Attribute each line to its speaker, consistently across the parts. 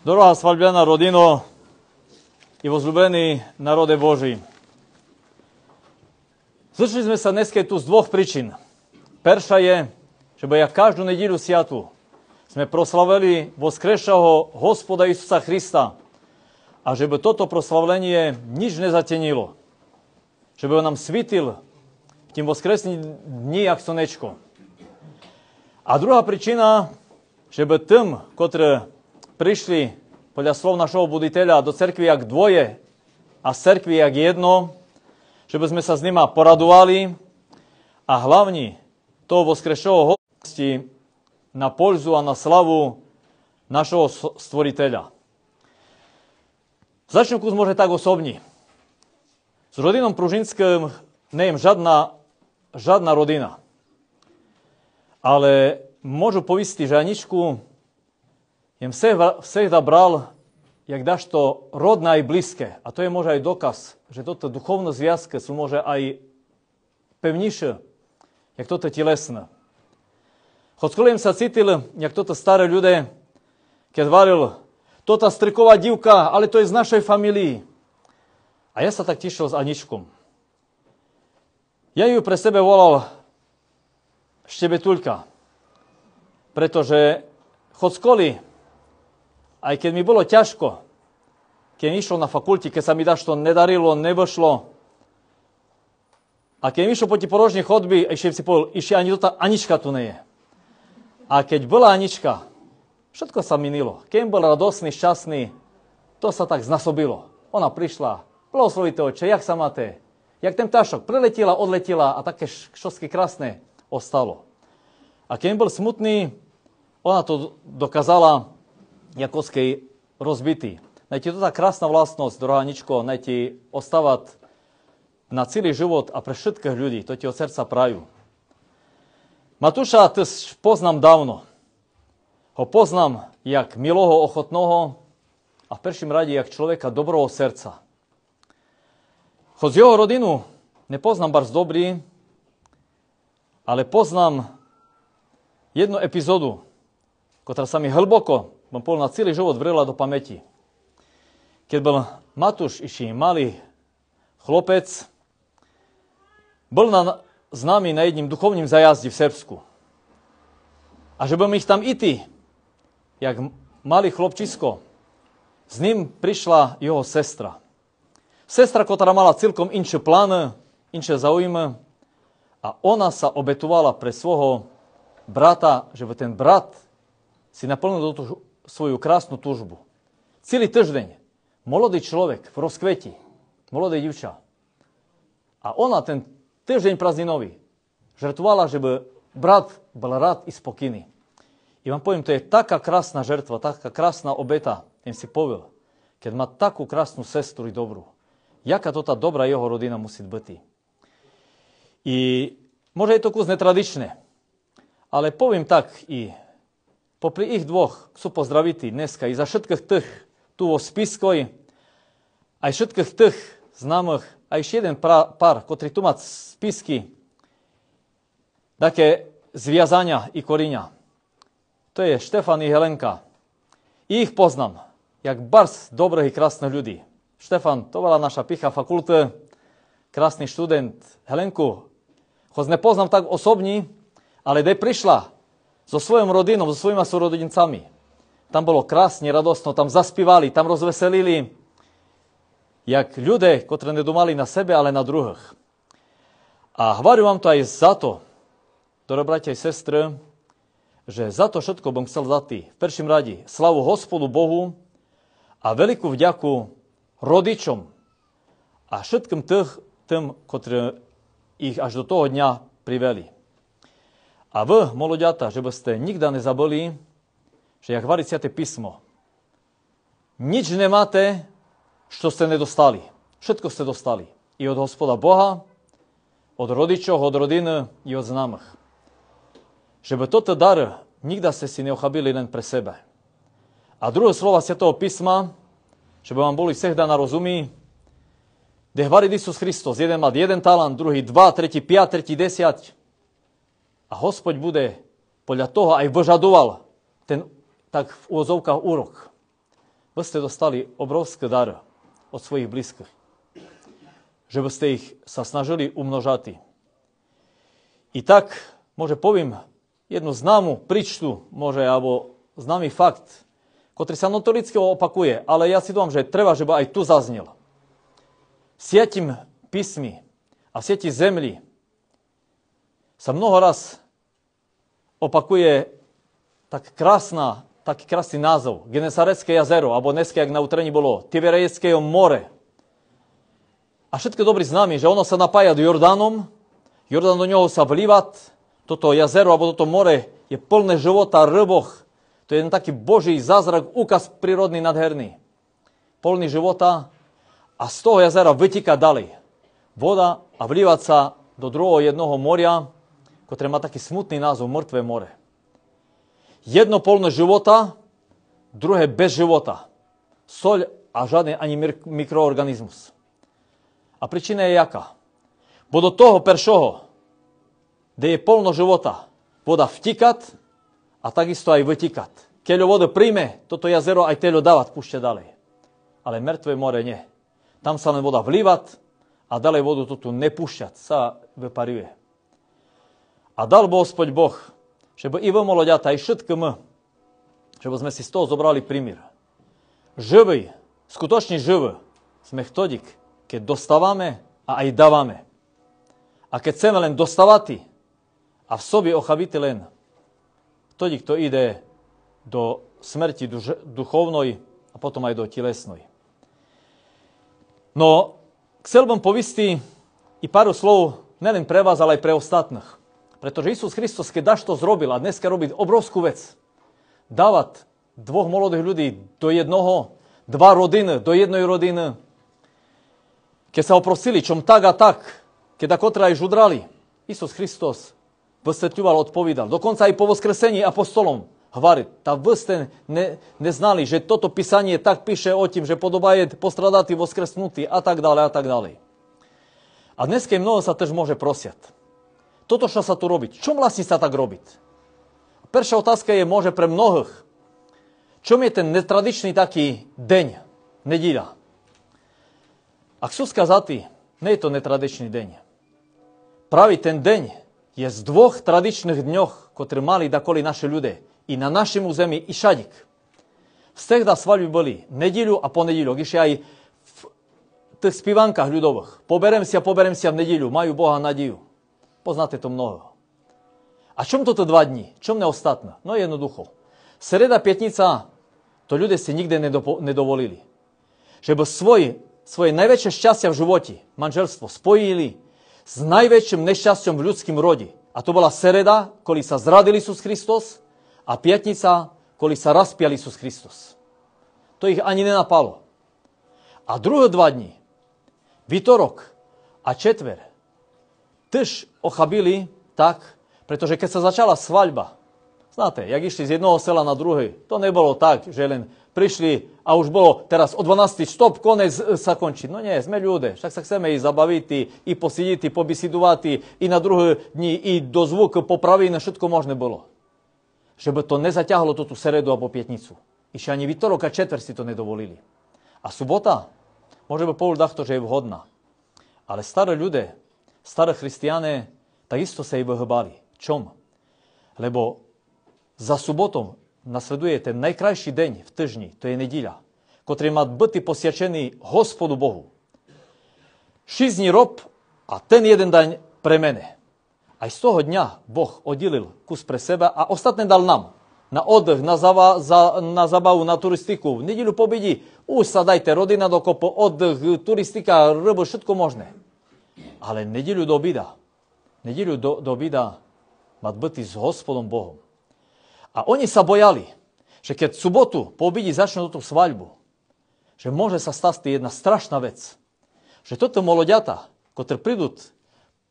Speaker 1: Дорога свадьбяна родино и возлюбени народе Божий. Зашли sme sa dneska tu z dvoch príčin. Perša je, že jak každú nedíľu sviatu sme proslavili voskresšaho Hospoda Isusa Krista a že by toto proslavlenie nič nezatenilo. Že by nám svítil v tým voskresným dní jak slnečko. A druhá príčina, že by tým, ktorí prišli podľa slov našho buditeľa do cerkvy jak dvoje a z cerkvy jak jedno, že by sme sa s nima poradovali a hlavne toho voskresšného hosti na poľzu a na slavu našho stvoriteľa. Začnem kus môže tak osobní. S rodinom Pružinským nejem žádna rodina. Ale môžu povistiť, že Aničku jem всегда bral, jak dáš to rodné aj blízke. A to je môže aj dokaz, že toto duchovné zviazky sú môže aj pevnejšie, jak toto telesné. Chod skôr sa cítil, jak toto staré ľudia, keď varil, toto striková divka, ale to je z našej familii. A ja sa tak tešil s Aničkom. Ja ju pre sebe volal Štebetulka, pretože chod skoli, aj keď mi bolo ťažko, keď mi išlo na fakulti, keď sa mi dašto nedarilo, nevošlo, a keď mi išlo po ti porožnej chodby, ešte si povedal, ešte ani tá Anička tu nie je. A keď bola Anička, všetko sa minilo. Keď bol radosný, šťastný, to sa tak znasobilo. Ona prišla, blahoslovite oče, jak sa máte? Jak ten ptášok preletela, odletela a také šosky krásne ostalo. A keď bol smutný, ona to dokázala jakoskej rozbitý. Najti to tá krásna vlastnosť, drohá Aničko, najti ostávať na celý život a pre všetkých ľudí. To ti od srdca praju. Matúša, ty poznám dávno. Ho poznám jak miloho, ochotnoho a v prvým rade jak človeka dobroho srdca. Chod z jeho rodinu nepoznám barz dobrý, ale poznám jednu epizódu, ktorá sa mi hlboko, bom povedal, na celý život vrela do pamäti. Keď bol Matúš ešte malý chlopec, bol s nami na jedním duchovním zajazdi v Srbsku. A že bol ich tam i ty, jak malý chlopčisko, s ním prišla jeho sestra. Sestra, ktorá mala celkom inšie plány, inšie zaujímy, a ona sa obetovala pre svojho brata, že by ten brat si naplnil tú svoju krásnu túžbu. Celý týždeň mladý človek v rozkveti, mladé divča. A ona ten týždeň prázdninový žertovala, že by brat bol rád i spokojný. I vám poviem, to je taká krásna žertva, taká krásna obeta, jen si povil, keď má takú krásnu sestru i dobrú. Jaká to tá dobrá jeho rodina musí byť. I môže je to kus netradičné, ale poviem tak i popri ich dvoch chcú pozdraviť dneska i za všetkých tých tu vo spiskoj, aj všetkých tých známych, aj ešte jeden pár, ktorý tu má spisky, také zviazania i koriňa. To je Štefan i Helenka. I ich poznám, jak barz dobrých i krásnych ľudí. Štefan, to bola naša picha fakulty, krásny študent. Helenku, ho nepoznám tak osobní, ale dej prišla so svojím rodinom, so svojimi súrodenincami. Tam bolo krásne, radostno, tam zaspívali, tam rozveselili, jak ľudia, ktorí nedomali na sebe, ale na druhých. A hovorím vám to aj za to, dobré bratia i sestry, že za to všetko bom chcel dať v prvým rade slavu Hospodu Bohu a veľkú vďaku rodičom a všetkým tým, ktorí ich až do toho dňa priveli. A vy, molodiata, že by ste nikda nezaboli, že jak hovorí Sväté písmo, nič nemáte, čo ste nedostali. Všetko ste dostali. I od Hospoda Boha, od rodičov, od rodiny i od známych. Že by toto dar nikda ste si neochabili len pre sebe. A druhé slova Svätého písma, že by vám boli всегда na rozumí, kde hovorí Isus Kristus, jeden má jeden talent, druhý 2, tretí 5, tretí 10. A Hospod bude podľa toho aj vyžadoval ten tak v úvozovkách úrok. vy ste dostali obrovský dar od svojich blízkych. Že by ste ich sa snažili umnožati. I tak, môže poviem jednu známu príčtu, môže, alebo známy fakt, ktorý sa notoricky opakuje, ale ja si dúfam, že treba, že by aj tu zaznel. V Svätom písmi a v Svätej zemli sa mnoho raz opakuje taký krásny názov. Genesaretské jazero, alebo dneska, jak na utrení bolo, Tiberejské more. A všetko dobrý známy, že ono sa napája Jordánom, Jordán do neho sa vlívať, toto jazero, alebo toto more je plné života, ryboch. To je jeden taký Boží zázrak, úkaz prírodný, nádherný. Plný života a z toho jazera vytíka ďalej voda a vlívať sa do druhého jednoho moria, ktoré má taký smutný názov Mŕtve more. Jedno plné života, druhé bez života. Soľ a žiadny ani mikroorganizmus. A príčina je jaká? Bo do toho peršoho, kde je plno života, voda vtikať a takisto aj vytikať. Keď voda príjme, toto jazero aj teľo dávať, púšťa ďalej. Ale Mŕtve more nie. Tam sa len voda vlívať a ďalej vodu tu nepúšťať, sa vyparuje. A dal Gospod Boh, že by i vy, moloďata, aj všetky my, že by sme si z toho zobrali prímir. Živý, skutočne živý, sme vtedy, keď dostávame a aj dávame. A keď chceme len dostávať a v sobi ochabiti len, vtedy, kto ide do smrti duchovnej a potom aj do telesnej. No, chcel bym povisti i pár slov nelen pre vás, ale aj pre ostatných. Pretože Isus Kristus, keď daš to zrobil a dneska robí obrovskú vec, dávať dvoch mladých ľudí do jednoho, dva rodiny do jednej rodiny, keď sa oprosili, čom tak a tak, keď akotre aj žudrali, Isus Kristus vysvetľoval, odpovídal. Dokonca aj po voskresení apostolom hovorí, tá vy ste neznali, že toto písanie tak píše o tým, že podobá je postradatý, voskresnutý a tak ďalej a tak ďalej. A dneska mnoho sa tež môže prosiať. Toto, čo sa tu robiť? Čom vlastne sa tak robiť? Prvá otázka je, môže pre mnohých, čom je ten netradičný taký deň, nedíľa? Ak sú skazatí, nie je to netradičný deň. Pravý ten deň je z dvoch tradičných dňoch, ktoré mali dakoli naši ľudia. I na našem území, i šadik. Vstehda svadby boli nedíľu a ponedíľok. Ešte aj v tých spívankách ľudových. Poberem si v nedíľu, majú Boha nadiju. Poznáte to mnoho. A čom toto 2 dní? Čom neostatné? No jednoducho. Sreda, pietnica, to ľudia si nikdy nedovolili. Že by svoje najväčšie šťastia v živote, manželstvo, spojili s najväčším nešťasťom v ľudským rode. A to bola sreda, koli sa zradil Isus Kristus, a pietnica, koli sa rozpial Isus Kristus. To ich ani nenapalo. A druhé 2 dní, vítorok a četver, tež ochabili tak, pretože keď sa začala svaľba, znáte, jak išli z jednoho sela na druhý, to nebolo tak, že len prišli a už bolo teraz o 12. stop, konec sa končí. No nie, sme ľudia, však sa chceme i zabaviť, i posídiť, i pobisidovať, i na druhé dni, i do zvuku popraviť, na všetko možné bolo. Že by to nezaťahlo tú sredu alebo pietnicu. Ešte ani vítorok a četver si to nedovolili. A sobota, môže by povedať to, že je vhodná. Ale staré ľudia, staré christiané, takisto sa jej vyhybali. Čom? Lebo za sobotom nasleduje ten najkrajší deň v týždni, to je nedíľa, ktorý má byť posviačený Hospodu Bohu. 6 dní rob a ten jeden deň pre mene. Aj z toho dňa Boh oddelil kus pre seba a ostatné dal nám. Na oddych, na zabavu, na turistiku. V nedíľu pobedi, už sa dajte, rodina dokopo, oddych, turistika, rybo, všetko možné. Ale nedíľu do obida. Nedíľu do obida má byť s Hospodom Bohom. A oni sa bojali, že keď v sobotu po obidi začnú tú svaľbu, že môže sa stať jedna strašná vec. Že toto moloďata, ktoré prídu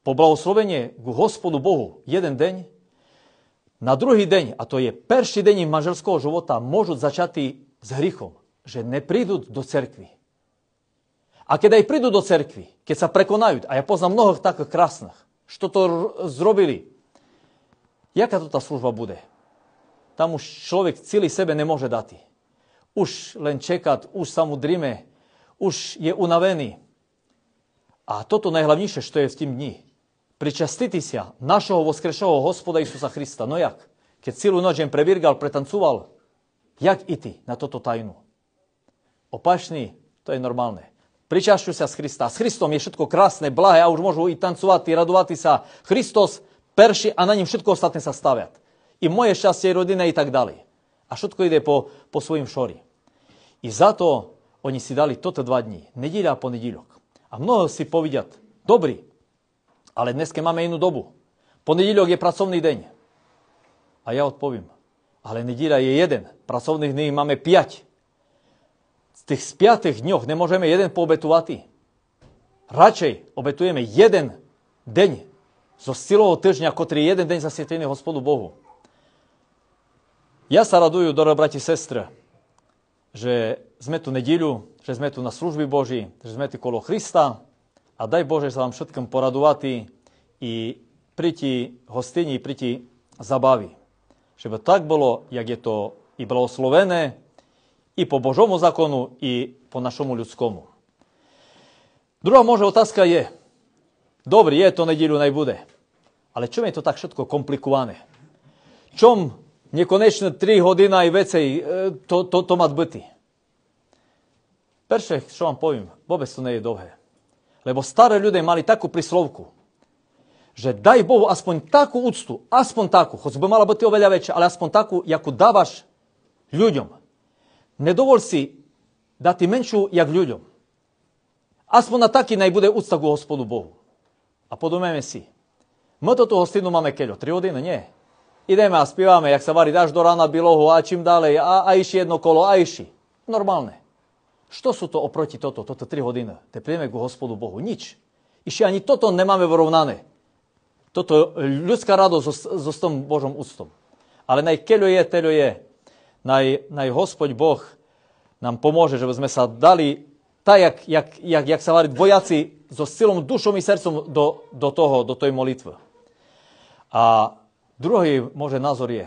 Speaker 1: po blahoslovenie k Hospodu Bohu jeden deň, na druhý deň, a to je prvý deň manželského života, môžu začať s hriechom, že neprídu do cerkvy. A keď aj prídu do cerkvy, keď sa prekonajú, a ja poznám mnohých takých krásnych, čo to zrobili, jaká to tá služba bude? Tam už človek celý sebe nemôže dať. už len čekať, už sa mu drime, už je unavený. A toto najhlavnejšie, čo je v tým dni. Pričastiti sa našeho voskresšeho Hospoda Isusa Hrista. No jak? Keď celú noč jen previrgal, pretancoval, jak i ty na toto tajnu? Opačný, to je normálne. Pričašťuj sa z Krista. S Christom je všetko krásne, blahé a už môžu i tancovať, i radovať sa. Christos perši a na ním všetko ostatné sa staviať. I moje šťastie, rodina i tak ďalej. A všetko ide po svojim šori. I za to oni si dali toto 2 dní. Nedieľa a ponedíľok. A mnoho si povedia, dobrý, ale dneska máme inú dobu. Ponedíľok je pracovný deň. A ja odpovím, ale nedieľa je 1. Pracovných dní máme 5. Z tých 5 dňoch nemôžeme 1 poobetovať. Radšej obetujeme 1 deň zo celého týždňa, ktorý je 1 deň zasvetený Hospodu Bohu. Ja sa radujú, dobré brati, sestre, že sme tu nedieľu, že sme tu na služby Boží, že sme tu kolo Krista a daj Bože sa vám všetkým poradovať i priti hostini, priti zabavi. Żeby tak bolo, jak je to i blahoslovené, i po Božomu zákonu, i po našomu ľudskomu. Druhá možná otázka je, dobrý, je to nedieľu najbude, ale čom je to tak všetko komplikované? Čom nekonečne 3 hodiny aj vecej to má byty? Perše, čo vám poviem, vôbec to nie je dlhé. Lebo staré ľudia mali takú príslovku, že daj Bohu aspoň takú úctu, aspoň takú, hoď by mala byť oveľa väčšia, ale aspoň takú, jakú dávaš ľuďom. Nedovol si dať menšiu, jak ľuďom. Aspoň na taký najbude úcta ku Hospodu Bohu. A podomajme si, my to tú hostinu máme keľo, 3 hodiny? Nie. Ideme a spívame, jak sa varí až do rána bilohu a čím ďalej, a iši jedno kolo, a iši. Normálne. Što sú to oproti toto 3 hodiny? Te príjeme ku Hospodu Bohu. Nič. Ešte ani toto nemáme vyrovnané. Toto ľudská radosť so tom Božom úctom. Ale najkeľo je, teľo je. Naj Hospodь Boh nám pomôže, že sme sa dali tak, jak sa varí vojaci so silom dušom i srdcom do tej molitvy. A druhý môže názor je,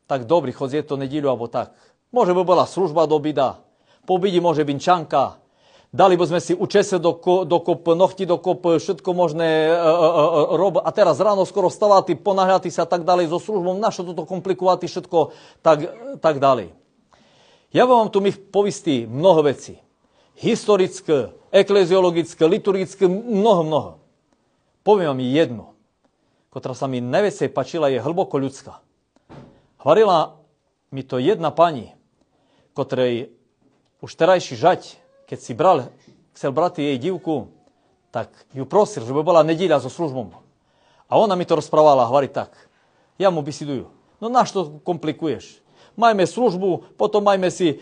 Speaker 1: tak dobrý, chod je to nedíľu alebo tak. Môže by bola služba do obida, po obidi môže byť čanka, dali by sme si učese dokop, nohti dokop, všetko možné rob. A teraz ráno skoro vstávať, ponáhľať sa tak ďalej so službou, našo toto komplikovať všetko tak ďalej. Ja vám tu povistí mnoho vecí. Historické, ekleziologické, liturgické, mnoho. Poviem vám jedno, ktorá sa mi najviacej páčila, je hlboko ľudská. Hovorila mi to jedna pani, ktorej už terajší žať, keď si chcel brať jej divku, tak ju prosil, že by bola nedieľa so službom. A ona mi to rozprávala a hovorí tak. Ja mu besidujú. No náš to komplikuješ. Majme službu, potom majme si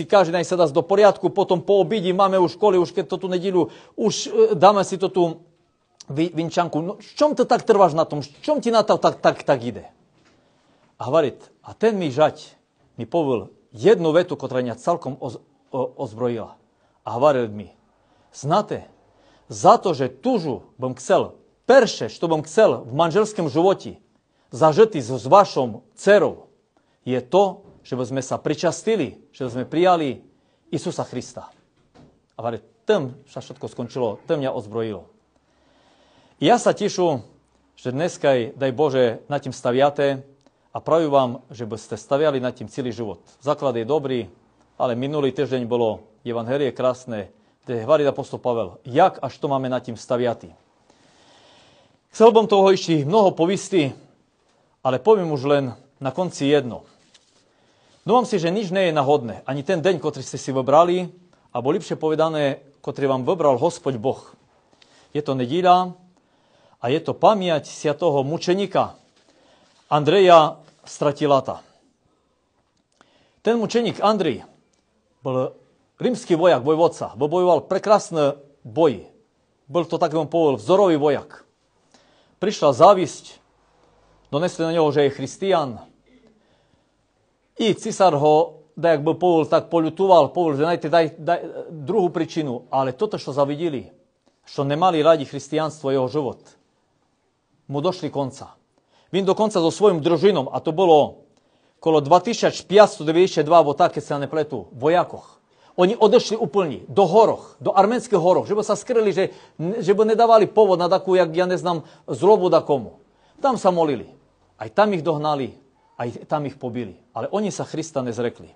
Speaker 1: každý naj sa dá do poriadku, potom po obidi máme už školy, už keď to tu nedieľu, už dáme si to tu vinčanku. No čom to tak trváš na tom? Čom ti na to tak ide? A hovorí, a ten mi žať mi povedal jednu vetu, ktorá mňa celkom ozbrojila. A hovoril mi, znate, za to, že tužu bym chcel, perše, što bym chcel v manželskom živote zažiti s vašom dcerou, je to, že by sme sa pričastili, že by sme prijali Isusa Hrista. A hovorí, tým sa všetko skončilo, tým mňa ozbrojilo. I ja sa tešu, že dneska, daj Bože, na tým staviate a prajú vám, že by ste staviali na tým celý život. Základ je dobrý, ale minulý týždeň bolo Evangelie krásne, kde hovorí apostol Pavel, jak až to máme na tým staviati. Chcel bym toho ešte mnoho povistí, ale poviem už len na konci jedno. Dúfam si, že nič nie je náhodné. Ani ten deň, ktorý ste si vybrali, alebo lepšie povedané, ktorý vám vybral Hospodь Boh. Je to nedíľa a je to pamiať svätého mučenika Andreja Stratilata. Ten mučenik Andrej bol rímsky vojak, vojvodca. Bojoval prekrásne boji. Bol to, tak vám povedal, vzorový vojak. Prišla závisť, donesli na neho, že je christian. I cisár ho, jak by povedal, tak poľutoval, povedal, že daj druhú príčinu. Ale toto, čo zavideli, čo nemali radi christianstvo, jeho život, mu došli konca. Vím dokonca so svojím družinom, a to bolo kolo 2592, bo tak, keď sa nepletú, vojakoch. Oni odešli úplne do horoch, do arménskych horoch, že by sa skryli, že by nedávali povod na takú, jak ja neznám, zlobu da komu. Tam sa molili. Aj tam ich dohnali, aj tam ich pobili. Ale oni sa Krista nezrekli.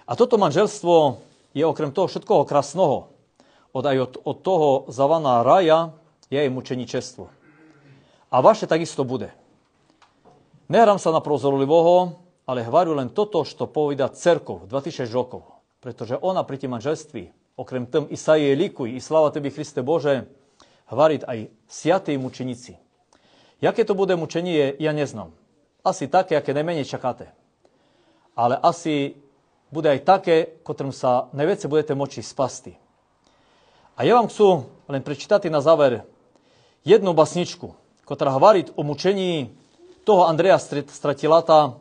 Speaker 1: A toto manželstvo je okrem toho všetkoho krásnoho, od toho zavaná raja, je aj mučeničestvo. A vaše takisto bude. Nehrám sa na prozorlivého, ale hvaru len toto, što poveda cerkov 2000 rokov. Pretože ona pri tým manželství, okrem tým Isaije likuj i sláva Tebi, Kriste Bože, hvarit aj siatej mučenici. Jaké to bude mučenie, ja neznám. Asi také, aké najmenej čakáte. Ale asi bude aj také, ktorým sa najviac budete moči spasti. A ja vám chcú len prečítať na záver jednu basničku, ktorá hvarit o mučení toho Andreja Stratilata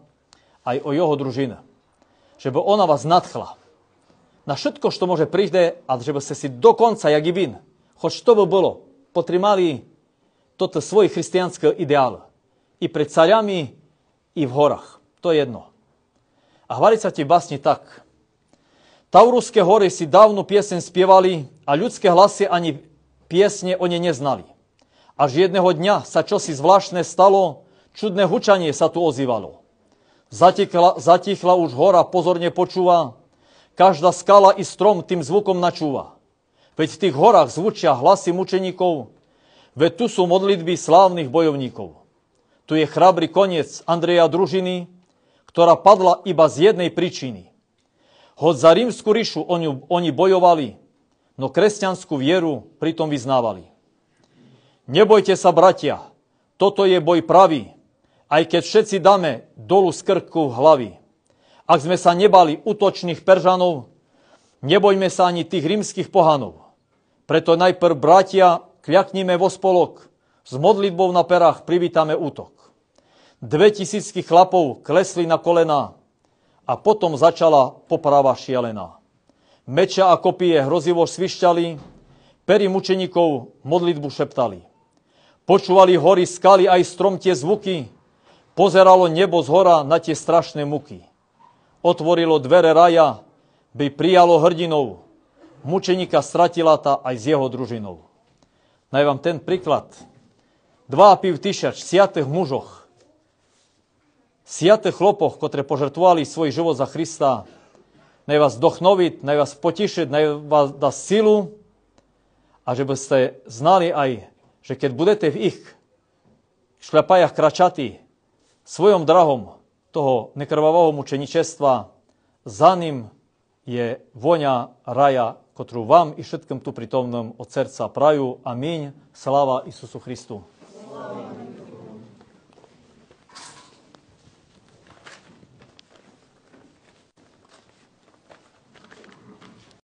Speaker 1: aj o jeho družine. Že by ona vás nadchla na všetko, što môže prísť, a že by ste si dokonca, jak i vin, choć to by bolo, potrimali toto svoj hristijanský ideál. I pred carami, i v horách. To je jedno. A hvarí sa ti basni tak. Tauruské hory si dávnu piesen spievali a ľudské hlasy ani piesne oni neznali. Až jedného dňa sa čosi zvláštne stalo, čudné hučanie sa tu ozývalo. Zatichla už hora, pozorne počúva, každá skala i strom tým zvukom načúva. Veď v tých horách zvučia hlasy mučeníkov, veď tu sú modlitby slávnych bojovníkov. Tu je chrabrý koniec Andreja družiny, ktorá padla iba z jednej príčiny. Hoď za rímsku ríšu oni bojovali, no kresťanskú vieru pritom vyznávali. Nebojte sa, bratia, toto je boj pravý, aj keď všetci dáme dolu z krku hlavy. Ak sme sa nebali útočných Peržanov, nebojme sa ani tých rímskych pohanov. Preto najprv, bratia, kľaknime vo spolok, s modlitbou na perách privítame útok. 2000 chlapov klesli na kolena a potom začala poprava šialená. Meča a kopie hrozivo svišťali, pery mučeníkov modlitbu šeptali. Počúvali hory, skaly aj strom tie zvuky, pozeralo nebo z hora na tie strašné muky. Otvorilo dvere raja, by prijalo hrdinov, mučeníka Stratilata aj s jeho družinou. Naj vám ten príklad. 2500 siatých mužoch, siatých chlopoch, ktoré požertvovali svoj život za Krista, naj vás dochnoviť, naj vás potišiť, naj vás dá silu a že by ste znali aj, že keď budete v ich šľapajach kračatí svojom drahom toho nekrvavého mučeničestva, za ním je voňa raja, ktorú vám i všetkým tu prítomným od srdca praju. Amin. Sláva Isusu Christu.